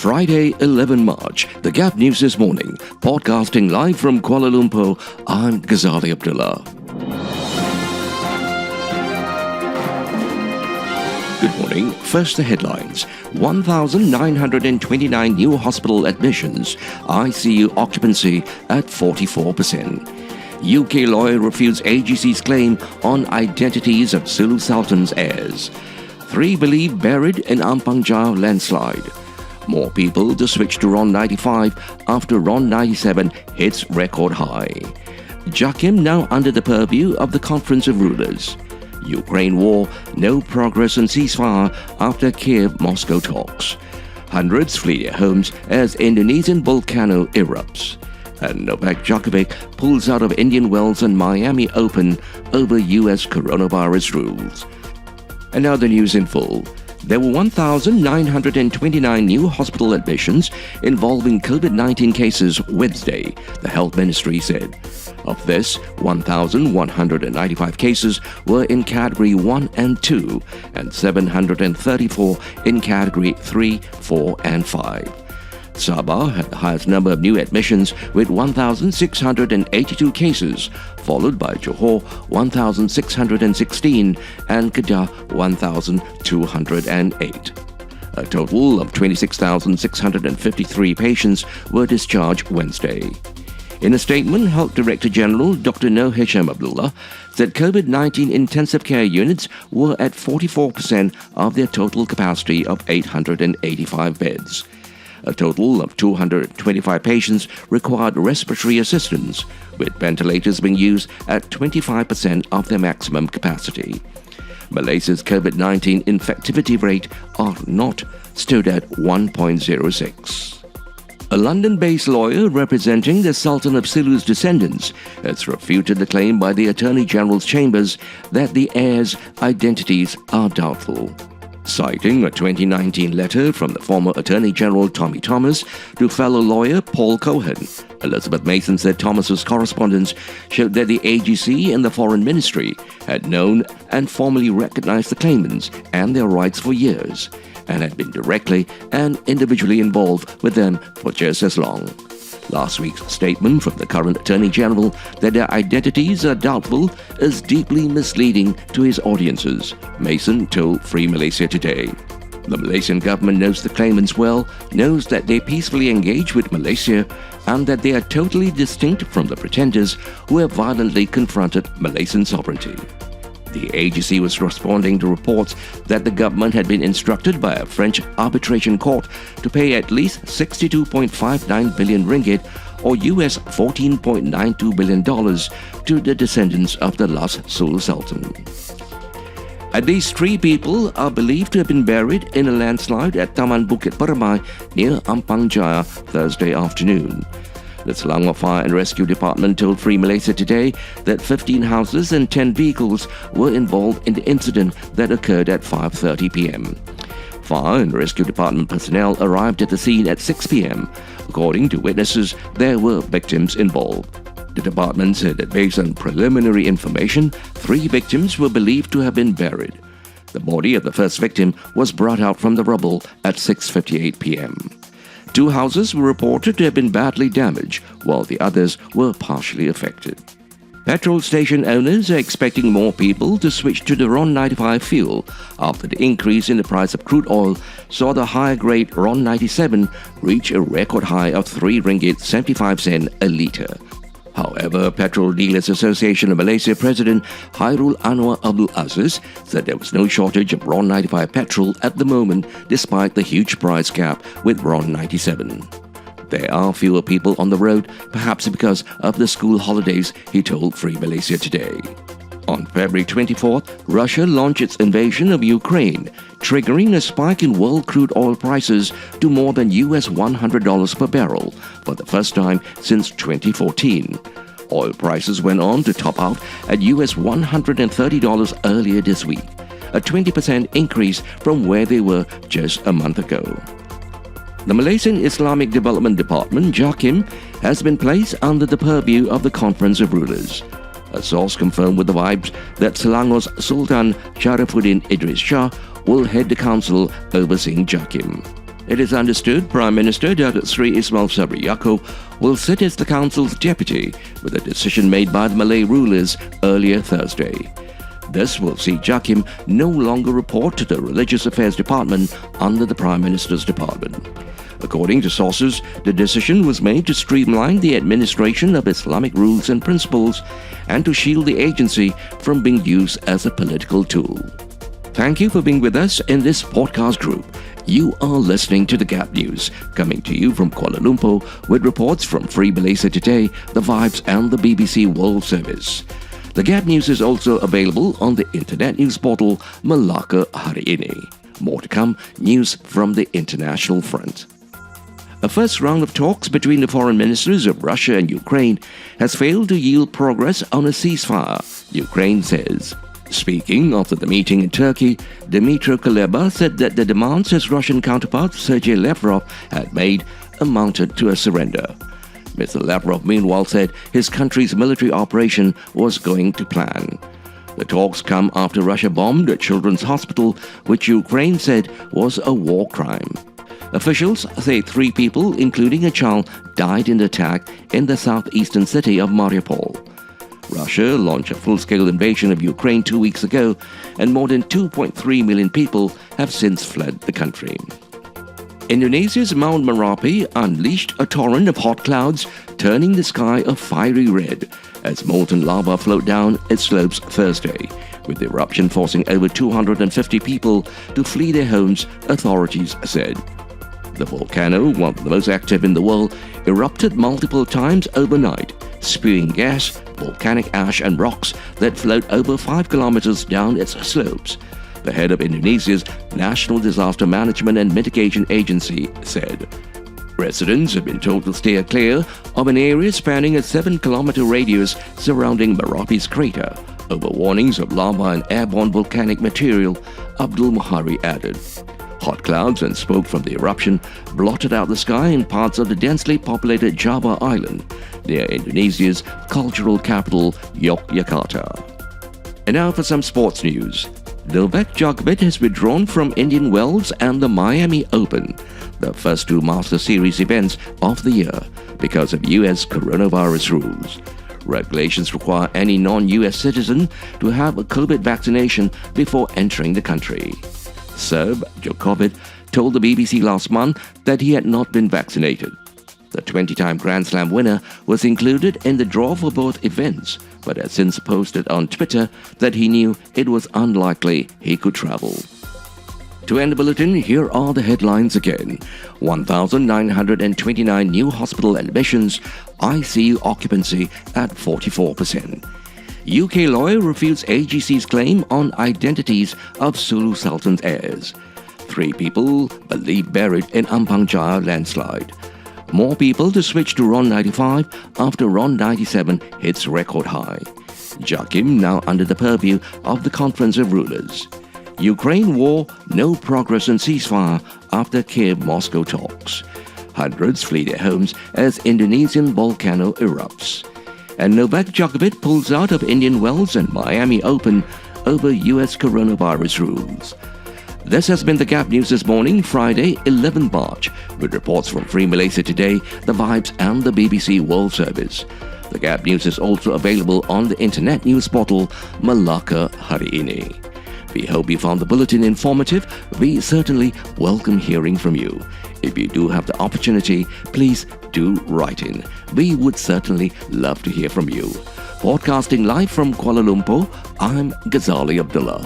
Friday, 11 March, The Gap News This Morning, podcasting live from Kuala Lumpur, I'm Ghazali Abdullah. Good morning. First, the headlines. 1,929 new hospital admissions, ICU occupancy at 44%. UK lawyer refutes AGC's claim on identities of Sulu Sultan's heirs. 3 believed buried in Ampang Jaya landslide. More people to switch to RON 95 after RON 97 hits record high. Jakim now under the purview of the Conference of Rulers. Ukraine war, no progress on ceasefire after Kyiv-Moscow talks. Hundreds flee their homes as Indonesian volcano erupts. And Novak Djokovic pulls out of Indian Wells and Miami Open over US coronavirus rules. And now the news in full. There were 1,929 new hospital admissions involving COVID-19 cases Wednesday, the Health Ministry said. Of this, 1,195 cases were in Category 1 and 2, and 734 in Category 3, 4 and 5. Sabah had the highest number of new admissions with 1,682 cases, followed by Johor 1,616 and Kedah 1,208. A total of 26,653 patients were discharged Wednesday. In a statement, Health Director General Dr. Noh Hisham Abdullah said COVID-19 intensive care units were at 44% of their total capacity of 885 beds. A total of 225 patients required respiratory assistance, with ventilators being used at 25% of their maximum capacity. Malaysia's COVID-19 infectivity rate, R0, stood at 1.06. A London-based lawyer representing the Sultan of Sulu's descendants has refuted the claim by the Attorney General's chambers that the heirs' identities are doubtful. Citing a 2019 letter from the former Attorney General Tommy Thomas to fellow lawyer Paul Cohen, Elizabeth Mason said Thomas's correspondence showed that the AGC and the Foreign Ministry had known and formally recognized the claimants and their rights for years, and had been directly and individually involved with them for just as long. Last week's statement from the current Attorney General that their identities are doubtful is deeply misleading to his audiences, Mason told Free Malaysia Today. The Malaysian government knows the claimants well, knows that they peacefully engage with Malaysia, and that they are totally distinct from the pretenders who have violently confronted Malaysian sovereignty. The AGC was responding to reports that the government had been instructed by a French arbitration court to pay at least 62.59 billion ringgit or US $14.92 billion to the descendants of the lost Sulu Sultan. At least 3 people are believed to have been buried in a landslide at Taman Bukit Permai near Ampang Jaya Thursday afternoon. The Selangor Fire and Rescue Department told Free Malaysia Today that 15 houses and 10 vehicles were involved in the incident that occurred at 5:30 p.m. Fire and Rescue Department personnel arrived at the scene at 6 p.m. According to witnesses, there were victims involved. The department said that based on preliminary information, 3 victims were believed to have been buried. The body of the first victim was brought out from the rubble at 6:58 p.m. 2 houses were reported to have been badly damaged, while the others were partially affected. Petrol station owners are expecting more people to switch to the RON 95 fuel after the increase in the price of crude oil saw the higher-grade RON 97 reach a record high of 3 ringgit 75 cent a litre. However, Petrol Dealers Association of Malaysia President Hairul Anwar Abdul Aziz said there was no shortage of RON 95 petrol at the moment despite the huge price gap with RON 97. There are fewer people on the road, perhaps because of the school holidays, he told Free Malaysia Today. On February 24th, Russia launched its invasion of Ukraine, triggering a spike in world crude oil prices to more than US $100 per barrel for the first time since 2014. Oil prices went on to top out at US $130 earlier this week, a 20% increase from where they were just a month ago. The Malaysian Islamic Development Department, Jakim, has been placed under the purview of the Conference of Rulers. A source confirmed with the Vibes that Selangor's Sultan Sharifuddin Idris Shah will head the council overseeing Jakim. It is understood Prime Minister Datuk Seri Ismail Sabri Yaakob will sit as the Council's deputy with a decision made by the Malay rulers earlier Thursday. This will see Jakim no longer report to the Religious Affairs Department under the Prime Minister's Department. According to sources, the decision was made to streamline the administration of Islamic rules and principles and to shield the agency from being used as a political tool. Thank you for being with us in this podcast group. You are listening to The Gap News, coming to you from Kuala Lumpur with reports from Free Malaysia Today, The Vibes and the BBC World Service. The Gap News is also available on the internet news portal Melaka Hari Ini. More to come, news from the international front. A first round of talks between the foreign ministers of Russia and Ukraine has failed to yield progress on a ceasefire, Ukraine says. Speaking after the meeting in Turkey, Dmytro Kuleba said that the demands his Russian counterpart Sergei Lavrov had made amounted to a surrender. Mr. Lavrov meanwhile said his country's military operation was going to plan. The talks come after Russia bombed a children's hospital, which Ukraine said was a war crime. Officials say 3 people, including a child, died in the attack in the southeastern city of Mariupol. Russia launched a full-scale invasion of Ukraine 2 weeks ago, and more than 2.3 million people have since fled the country. Indonesia's Mount Merapi unleashed a torrent of hot clouds, turning the sky a fiery red as molten lava flowed down its slopes Thursday, with the eruption forcing over 250 people to flee their homes, authorities said. The volcano, one of the most active in the world, erupted multiple times overnight, spewing gas, volcanic ash and rocks that flowed over 5 kilometers down its slopes, the head of Indonesia's National Disaster Management and Mitigation Agency said. Residents have been told to steer clear of an area spanning a 7-kilometer radius surrounding Merapi's crater, over warnings of lava and airborne volcanic material, Abdul Muhari added. Hot clouds and smoke from the eruption blotted out the sky in parts of the densely populated Java Island, near Indonesia's cultural capital, Yogyakarta. And now for some sports news. Novak Djokovic has withdrawn from Indian Wells and the Miami Open, the first 2 Master Series events of the year, because of US coronavirus rules. Regulations require any non-US citizen to have a COVID vaccination before entering the country. Serb Djokovic told the BBC last month that he had not been vaccinated. The 20-time Grand Slam winner was included in the draw for both events, but has since posted on Twitter that he knew it was unlikely he could travel. To end the bulletin, here are the headlines again. 1,929 new hospital admissions, ICU occupancy at 44%. UK lawyer refutes AGC's claim on identities of Sulu Sultan's heirs. 3 people believed buried in Ampang Jaya landslide. More people to switch to RON 95 after RON 97 hits record high. Jakim now under the purview of the Conference of Rulers. Ukraine war, no progress on ceasefire after Kyiv-Moscow talks. Hundreds flee their homes as Indonesian volcano erupts. And Novak Djokovic pulls out of Indian Wells and Miami Open over US coronavirus rules. This has been The Gap News this morning, Friday, 11 March, with reports from Free Malaysia Today, The Vibes and the BBC World Service. The Gap News is also available on the internet news portal Melaka Hari Ini. We hope you found the bulletin informative. We certainly welcome hearing from you. If you do have the opportunity, please do write in. We would certainly love to hear from you. Podcasting live from Kuala Lumpur, I'm Ghazali Abdullah.